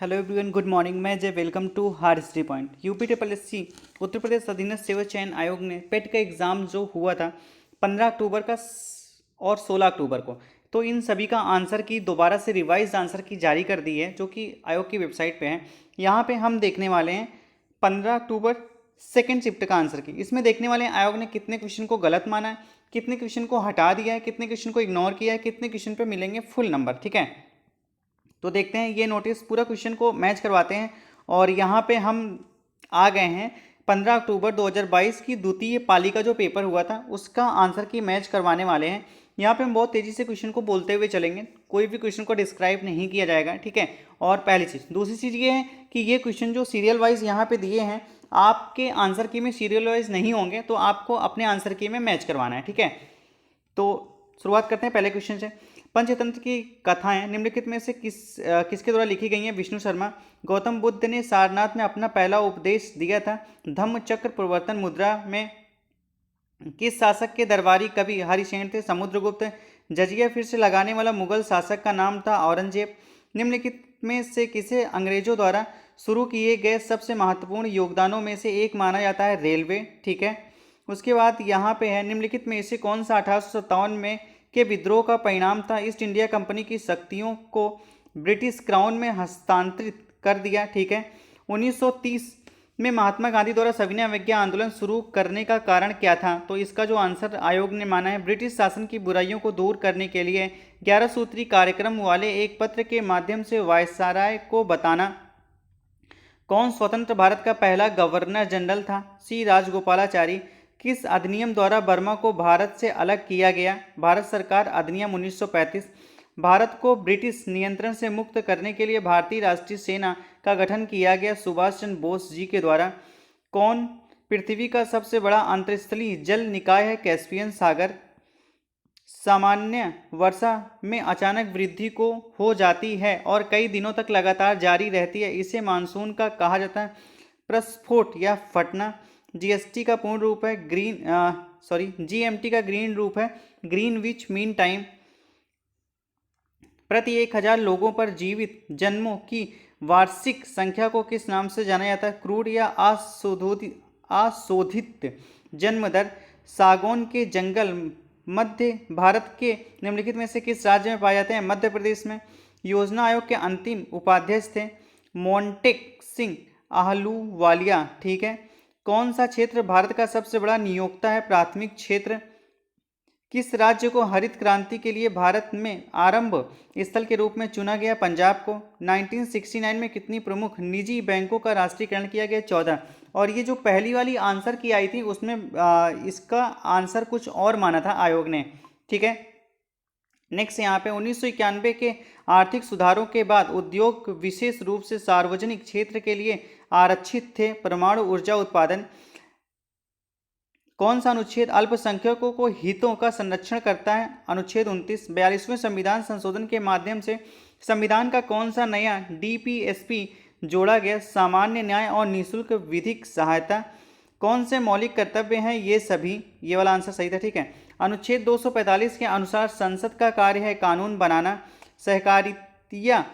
Hello everyone, good morning. मैं Jay, welcome to hard history point. UP triple S C Uttar Pradesh अधीनस्थ सेवा चयन आयोग ने पेट का एग्ज़ाम जो हुआ था 15 अक्टूबर का और 16 अक्टूबर को, तो इन सभी का आंसर की दोबारा से रिवाइज आंसर की जारी कर दी है, जो कि आयोग की वेबसाइट पे है। यहाँ पे हम देखने वाले हैं 15 अक्टूबर सेकेंड शिफ्ट का आंसर की। इसमें देखने वाले हैं आयोग ने कितने क्वेश्चन को गलत माना है, कितने क्वेश्चन को हटा दिया है, कितने क्वेश्चन को इग्नोर किया है, कितने क्वेश्चन पे मिलेंगे फुल नंबर। ठीक है, तो देखते हैं ये नोटिस पूरा क्वेश्चन को मैच करवाते हैं। और यहाँ पे हम आ गए हैं 15 अक्टूबर 2022 की द्वितीय पाली का जो पेपर हुआ था उसका आंसर की मैच करवाने वाले हैं। यहाँ पे हम बहुत तेज़ी से क्वेश्चन को बोलते हुए चलेंगे, कोई भी क्वेश्चन को डिस्क्राइब नहीं किया जाएगा। ठीक है, और पहली चीज़, दूसरी चीज़ ये है कि ये क्वेश्चन जो सीरियल वाइज यहाँ पे दिए हैं, आपके आंसर की में सीरियल वाइज नहीं होंगे, तो आपको अपने आंसर की में मैच करवाना है। ठीक है, तो शुरुआत करते हैं पहले क्वेश्चन से। पंचतंत्र की कथाएं निम्नलिखित में से किसके द्वारा लिखी गई हैं? विष्णु शर्मा। गौतम बुद्ध ने सारनाथ में अपना पहला उपदेश दिया था। धम्म चक्र प्रवर्तन मुद्रा में किस शासक के दरबारी कवि हरिसेन थे? समुद्रगुप्त। जजिया फिर से लगाने वाला मुगल शासक का नाम था औरंगजेब। निम्नलिखित में से किसे अंग्रेजों द्वारा शुरू किए गए सबसे महत्वपूर्ण योगदानों में से एक माना जाता है? रेलवे। ठीक है, उसके बाद यहाँ पे है निम्नलिखित में से कौन सा 1857 में के विद्रोह का परिणाम था? ईस्ट इंडिया कंपनी की शक्तियों को ब्रिटिश क्राउन में हस्तांतरित कर दिया। ठीक है, 1930 में महात्मा गांधी द्वारा सविनय अवज्ञा आंदोलन शुरू करने का कारण क्या था? तो इसका जो आंसर आयोग ने माना है, ब्रिटिश शासन की बुराइयों को दूर करने के लिए 11 सूत्री कार्यक्रम वाले एक पत्र के माध्यम से वायसराय को बताना। कौन स्वतंत्र भारत का पहला गवर्नर जनरल था? सी राजगोपालाचारी। किस अधिनियम द्वारा बर्मा को भारत से अलग किया गया? भारत सरकार अधिनियम 1935। भारत को ब्रिटिश नियंत्रण से मुक्त करने के लिए भारतीय राष्ट्रीय सेना का गठन किया गया सुभाष चंद्र बोस जी के द्वारा। कौन पृथ्वी का सबसे बड़ा अंतर्स्थलीय जल निकाय है? कैस्पियन सागर। सामान्य वर्षा में अचानक वृद्धि को हो जाती है और कई दिनों तक लगातार जारी रहती है, इसे मानसून का कहा जाता है। प्रस्फोट या फटना। जीएसटी का पूर्ण रूप है जीएमटी का ग्रीन रूप है ग्रीनविच मीन टाइम। प्रति 1000 लोगों पर जीवित जन्मों की वार्षिक संख्या को किस नाम से जाना जाता है? क्रूड या आशोधित जन्म दर। सागौन के जंगल मध्य भारत के निम्नलिखित में से किस राज्य में पाए जाते हैं? मध्य प्रदेश में। योजना आयोग के अंतिम उपाध्यक्ष थे मोंटेक सिंह आहलूवालिया। ठीक है, कौन सा क्षेत्र भारत का सबसे बड़ा नियोक्ता है? प्राथमिक क्षेत्र। किस राज्य को हरित क्रांति के लिए भारत में आरंभ स्थल के रूप में चुना गया? पंजाब को। 1969 में कितनी प्रमुख निजी बैंकों का राष्ट्रीयकरण किया गया? 14। और ये जो पहली वाली आंसर की आई थी उसमें इसका आंसर कुछ और माना था आयोग ने। ठीक है, नेक्स्ट यहाँ पे 1991 के आर्थिक सुधारों के बाद उद्योग विशेष रूप से सार्वजनिक क्षेत्र के लिए आरक्षित थे। परमाणु ऊर्जा उत्पादन। कौन सा अनुच्छेद अल्पसंख्यकों को हितों का संरक्षण करता है? अनुच्छेद 29। 42वें संविधान संशोधन के माध्यम से संविधान का कौन सा नया डीपीएसपी जोड़ा गया? सामान्य न्याय और निःशुल्क विधिक सहायता। कौन से मौलिक कर्तव्य हैं ये सभी? ये वाला आंसर सही था। ठीक है, अनुच्छेद 245 के अनुसार संसद का कार्य है कानून बनाना। सहकारिता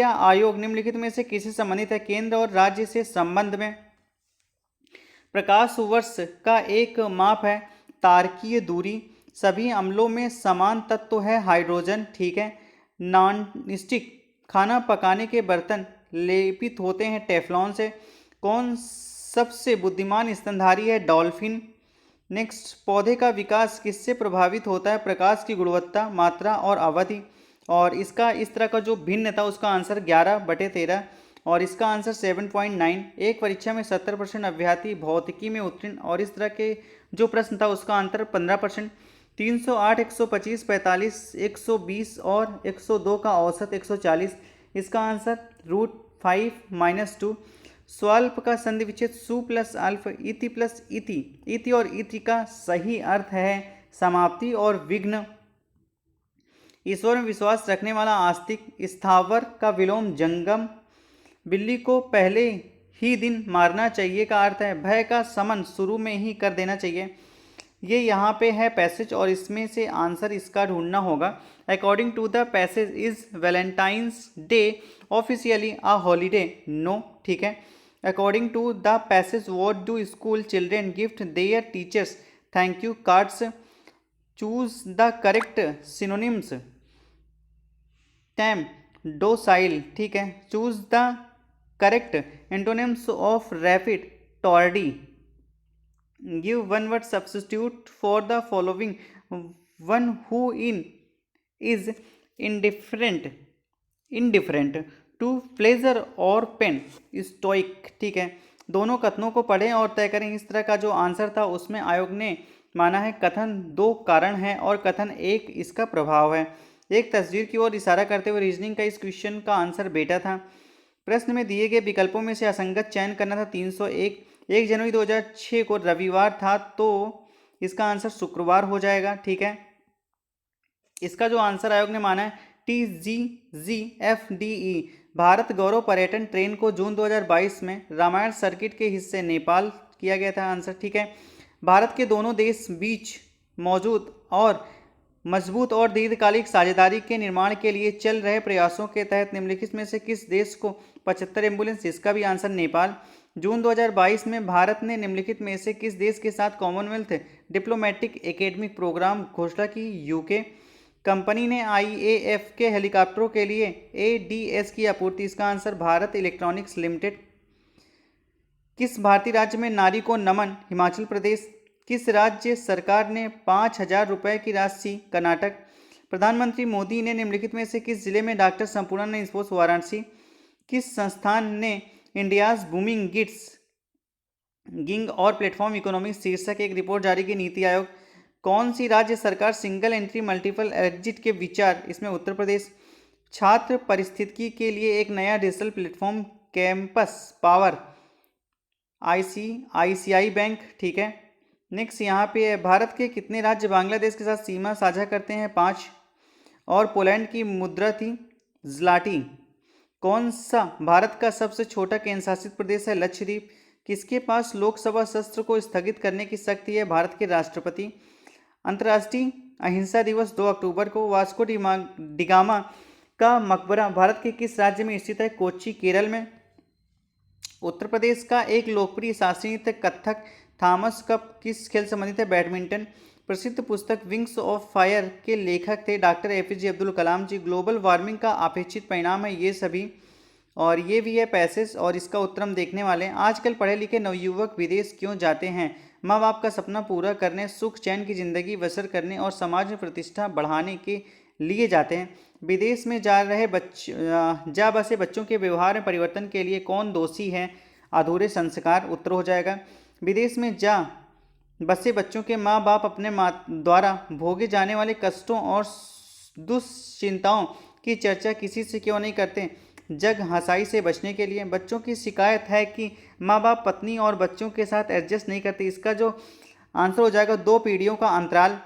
आयोग निम्नलिखित में से किससे संबंधित है? केंद्र और राज्य से संबंध में। प्रकाश वर्ष का एक माप है तारकीय दूरी। सभी अम्लों में समान तत्व है हाइड्रोजन। ठीक है, नॉन स्टिक खाना पकाने के बर्तन लेपित होते हैं टेफ्लॉन से। कौन सबसे बुद्धिमान स्तनधारी है? डॉल्फिन। नेक्स्ट, पौधे का विकास किससे प्रभावित होता है? प्रकाश की गुणवत्ता, मात्रा और अवधि। और इसका इस तरह का जो भिन्न था उसका आंसर 11/13 और इसका आंसर 7.9। एक परीक्षा में 70% अभ्यर्थी भौतिकी में उत्तीर्ण और इस तरह के जो प्रश्न था उसका आंसर 15%। 308, 125, 45, 120 और 102 का औसत 140। इसका आंसर √5 - 2। स्वल्प का संधि विच्छेद सु प्लस अल्फ इति प्लस इति। इति और इति का सही अर्थ है समाप्ति और विघ्न। ईश्वर में विश्वास रखने वाला आस्तिक। स्थावर का विलोम जंगम। बिल्ली को पहले ही दिन मारना चाहिए का अर्थ है भय का शमन शुरू में ही कर देना चाहिए। ये यहाँ पे है पैसेज और इसमें से आंसर इसका ढूंढना होगा। According to the passage is Valentine's Day officially a holiday? No, ठीक है। According to the passage what do school children gift their teachers? Thank you cards. Choose the correct synonyms. Tame, docile, ठीक है। Choose the correct antonyms of rapid, tardy. Give one word substitute for the following. One who in is indifferent to pleasure और pain, stoic, ठीक है। दोनों कथनों को पढ़ें और तय करें। इस तरह का जो आंसर था उसमें आयोग ने माना है कथन दो कारण है और कथन एक इसका प्रभाव है। एक तस्वीर की ओर इशारा करते हुए रीजनिंग का इस क्वेश्चन का आंसर बेटा था। प्रश्न में दिए गए विकल्पों में से असंगत चयन करना था 301। 1 जनवरी 2006 को रविवार था तो इसका आंसर शुक्रवार हो जाएगा, ठीक है। इसका जो आंसर आयोग ने माना है TGGFDE भारत गौरव पर्यटन ट्रेन को जून 2022 में रामायण सर्किट के हिस्से नेपाल किया गया था, आंसर, ठीक है। भारत के दोनों देश बीच मौजूद और मजबूत और दीर्घकालिक साझेदारी के निर्माण के लिए चल रहे प्रयासों के तहत निम्नलिखित में से किस देश को 75 एम्बुलेंस? इसका भी आंसर नेपाल। जून 2022 में भारत ने निम्नलिखित में से किस देश के साथ कॉमनवेल्थ डिप्लोमेटिक एकेडमिक प्रोग्राम घोषणा की? यूके। कंपनी ने IAF के हेलीकॉप्टरों के लिए ADS की आपूर्ति? इसका आंसर भारत इलेक्ट्रॉनिक्स लिमिटेड। किस भारतीय राज्य में नारी को नमन? हिमाचल प्रदेश। किस राज्य सरकार ने 5,000 रुपये की राशि? कर्नाटक। प्रधानमंत्री मोदी ने निम्नलिखित में से किस जिले में डॉक्टर संपूर्णानंद इंस्पोर्ट्स? वाराणसी। किस संस्थान ने इंडियाज बूमिंग गिग्स गिग और प्लेटफॉर्म इकोनॉमी शीर्षक एक रिपोर्ट जारी की? नीति आयोग। कौन सी राज्य सरकार सिंगल एंट्री मल्टीपल एग्जिट के विचार? इसमें उत्तर प्रदेश। छात्र पारिस्थितिकी के लिए एक नया digital platform campus power? ICICI bank, ठीक है। नेक्स्ट यहाँ पे है भारत के कितने राज्य बांग्लादेश के साथ सीमा साझा करते हैं? 5। और पोलैंड की मुद्रा थी ज़्लाटी। कौन सा भारत का सबसे छोटा केंद्र शासित प्रदेश है? लक्षद्वीप। किसके पास लोकसभा सत्र को स्थगित करने की शक्ति है? भारत के राष्ट्रपति। अंतर्राष्ट्रीय अहिंसा दिवस 2 अक्टूबर को। वास्को डिगामा का मकबरा भारत के किस राज्य में स्थित है? कोच्चि, केरल में। उत्तर प्रदेश का एक लोकप्रिय शास्त्रीय नृत्य कथक थॉमस कप किस खेल संबंधित है? बैडमिंटन। प्रसिद्ध पुस्तक विंग्स ऑफ फायर के लेखक थे डॉक्टर APJ अब्दुल कलाम जी। ग्लोबल वार्मिंग का अपेक्षित परिणाम है? ये सभी। और ये भी है पैसेज और इसका उत्तर हम देखने वाले हैं। आजकल पढ़े लिखे नवयुवक विदेश क्यों जाते हैं? माँ बाप का सपना पूरा करने, सुख चैन की जिंदगी बसर करने और समाज में प्रतिष्ठा बढ़ाने के लिए जाते हैं। विदेश में जा बसे बच्चों के व्यवहार में परिवर्तन के लिए कौन दोषी है? अधूरे संस्कार, उत्तर हो जाएगा। विदेश में जा बसे बच्चों के माँ बाप अपने द्वारा भोगे जाने वाले कष्टों और दुश्चिंताओं की चर्चा किसी से क्यों नहीं करते? जग हंसाई से बचने के लिए। बच्चों की शिकायत है कि माँ बाप पत्नी और बच्चों के साथ एडजस्ट नहीं करते। इसका जो आंसर हो जाएगा 2 पीढ़ियों का अंतराल।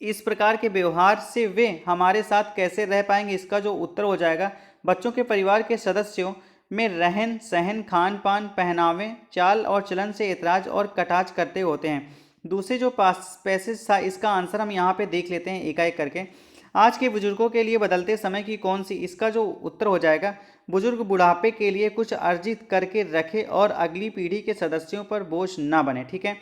इस प्रकार के व्यवहार से वे हमारे साथ कैसे रह पाएंगे? इसका जो उत्तर हो जाएगा बच्चों के परिवार के सदस्यों में रहन सहन, खान पान, पहनावे, चाल और चलन से ऐतराज और कटाक्ष करते होते हैं। दूसरे जो पैसेज था इसका आंसर हम यहाँ पे देख लेते हैं एक एक करके। आज के बुजुर्गों के लिए बदलते समय की कौन सी? इसका जो उत्तर हो जाएगा बुजुर्ग बुढ़ापे के लिए कुछ अर्जित करके रखे और अगली पीढ़ी के सदस्यों पर बोझ ना बने, ठीक है।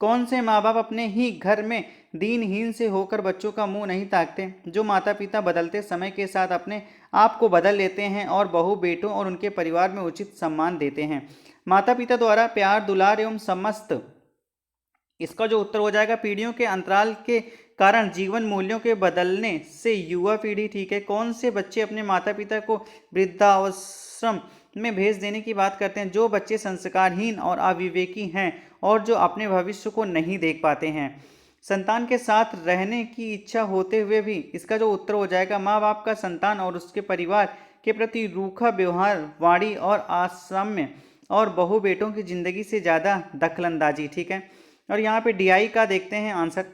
कौन से माँ बाप अपने ही घर में दीनहीन से होकर बच्चों का मुंह नहीं ताकते? जो माता पिता बदलते समय के साथ अपने आप को बदल लेते हैं और बहू बेटों और उनके परिवार में उचित सम्मान देते हैं। माता पिता द्वारा प्यार, दुलार एवं समस्त। इसका जो उत्तर हो जाएगा पीढ़ियों के अंतराल के कारण जीवन मूल्यों के बदलने से युवा पीढ़ी, ठीक है। कौन से बच्चे अपने माता पिता को वृद्धाश्रम में भेज देने की बात करते हैं? जो बच्चे संस्कारहीन और अविवेकी हैं और जो अपने भविष्य को नहीं देख पाते हैं। संतान के साथ रहने की इच्छा होते हुए भी। इसका जो उत्तर हो जाएगा माँ बाप का संतान और उसके परिवार के प्रति रूखा व्यवहार, वाणी और असाम्य और बहू बेटों की जिंदगी से ज़्यादा दखलंदाजी, ठीक है। और यहाँ पे DI का देखते हैं आंसर।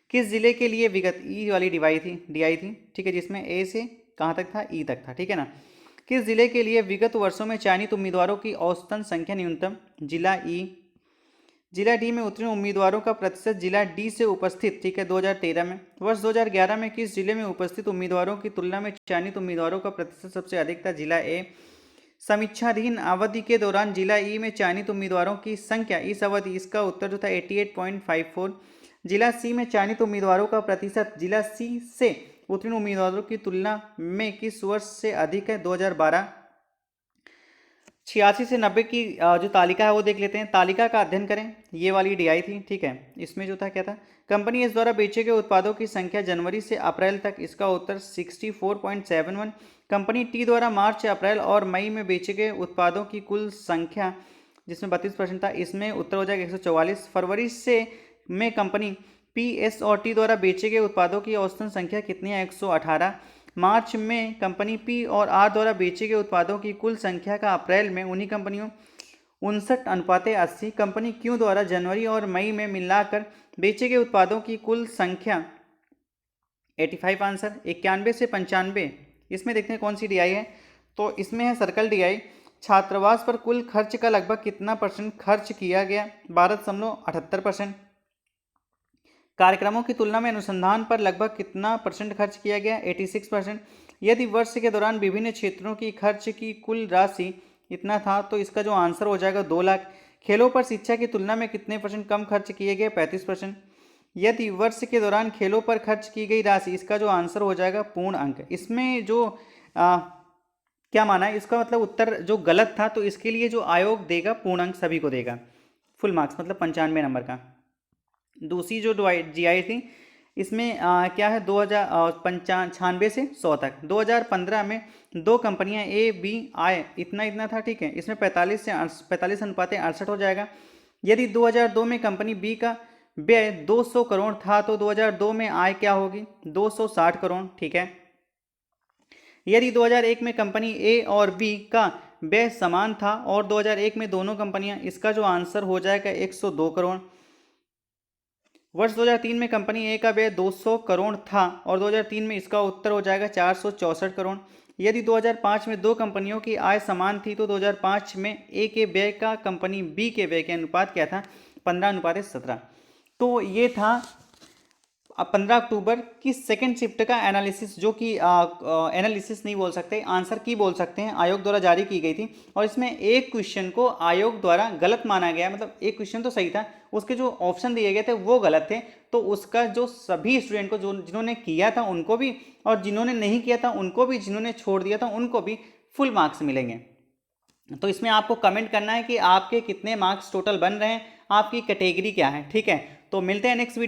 किस जिले के लिए विगत ई वाली DI थी, ठीक है, जिसमें A से कहाँ तक था? E तक था, ठीक है ना। किस जिले के लिए विगत वर्षों में चयनित उम्मीदवारों की औसतन संख्या न्यूनतम? जिला E। जिला डी में उत्तीर्ण उम्मीदवारों का प्रतिशत जिला डी से उपस्थित, ठीक है, 2013 में। वर्ष 2011 में किस जिले में उपस्थित उम्मीदवारों की तुलना में चयनित उम्मीदवारों का प्रतिशत सबसे अधिक था? जिला ए। समीक्षाधीन अवधि के दौरान जिला ई में चयनित उम्मीदवारों की संख्या इस अवधि, इसका उत्तर जो था 88.54। जिला सी में चयनित उम्मीदवारों का प्रतिशत जिला सी से उत्तीर्ण उम्मीदवारों की तुलना में किस वर्ष से अधिक है? 2012। 86 से 90 की जो तालिका है वो देख लेते हैं। तालिका का अध्ययन करें, ये वाली डीआई थी, ठीक है। इसमें जो था क्या था? कंपनी एस द्वारा बेचे गए उत्पादों की संख्या जनवरी से अप्रैल तक, इसका उत्तर 64.71। कंपनी टी द्वारा मार्च, अप्रैल और मई में बेचे गए उत्पादों की कुल संख्या जिसमें 32% था, इसमें उत्तर हो जाएगा 144। फरवरी से में कंपनी पी, एस और टी द्वारा बेचे गए उत्पादों की औसतन संख्या कितनी है? 118। मार्च में कंपनी पी और आर द्वारा बेचे गए उत्पादों की कुल संख्या का अप्रैल में उन्हीं कंपनियों 59:80। कंपनी क्यू द्वारा जनवरी और मई में मिलाकर बेचे गए उत्पादों की कुल संख्या 85। आंसर 91 से 95। इसमें देखते हैं कौन सी डीआई है, तो इसमें है सर्कल डीआई। छात्रावास पर कुल खर्च का लगभग कितना % खर्च किया गया? 12.78%। कार्यक्रमों की तुलना में अनुसंधान पर लगभग कितना % खर्च किया गया? 86%। यदि वर्ष के दौरान विभिन्न क्षेत्रों की खर्च की कुल राशि इतना था, तो इसका जो आंसर हो जाएगा 2 लाख। खेलों पर शिक्षा की तुलना में कितने % कम खर्च किए गए? 35%। यदि वर्ष के दौरान खेलों पर खर्च की गई राशि, इसका जो आंसर हो जाएगा पूर्ण अंक। इसमें जो क्या माना है, इसका मतलब उत्तर जो गलत था, तो इसके लिए जो आयोग देगा पूर्ण अंक सभी को देगा, फुल मार्क्स, मतलब 95 नंबर का। दूसरी जो जीआई थी, इसमें क्या है, 2095 से 100 तक। 2015 में 2 कंपनियां ए बी आए, इतना था, ठीक है। इसमें 45:68 हो जाएगा। यदि 2002 में कंपनी बी का व्यय 200 करोड़ था, तो 2002 में आय क्या होगी? 260 करोड़, ठीक है। यदि 2001 में कंपनी ए और बी का व्यय समान था और 2001 में दोनों कंपनियां, इसका जो आंसर हो जाएगा 102 करोड़। वर्ष 2003 में कंपनी ए का व्यय 200 करोड़ था और 2003 में इसका उत्तर हो जाएगा 464 करोड़। यदि 2005 में 2 कंपनियों की आय समान थी, तो 2005 में ए के व्यय का कंपनी बी के व्यय के अनुपात क्या था? 15:17। तो ये था 15 अक्टूबर की सेकंड शिफ्ट का एनालिसिस, जो कि एनालिसिस नहीं बोल सकते, आंसर की बोल सकते हैं, आयोग द्वारा जारी की गई थी। और इसमें एक क्वेश्चन को आयोग द्वारा गलत माना गया, मतलब एक क्वेश्चन तो सही था, उसके जो ऑप्शन दिए गए थे वो गलत थे। तो उसका जो सभी स्टूडेंट को, जो जिन्होंने किया था उनको भी, और जिन्होंने नहीं किया था उनको भी, जिन्होंने छोड़ दिया था उनको भी फुल मार्क्स मिलेंगे। तो इसमें आपको कमेंट करना है कि आपके कितने मार्क्स टोटल बन रहे हैं, आपकी कैटेगरी क्या है, ठीक है। तो मिलते हैं नेक्स्ट वीडियो।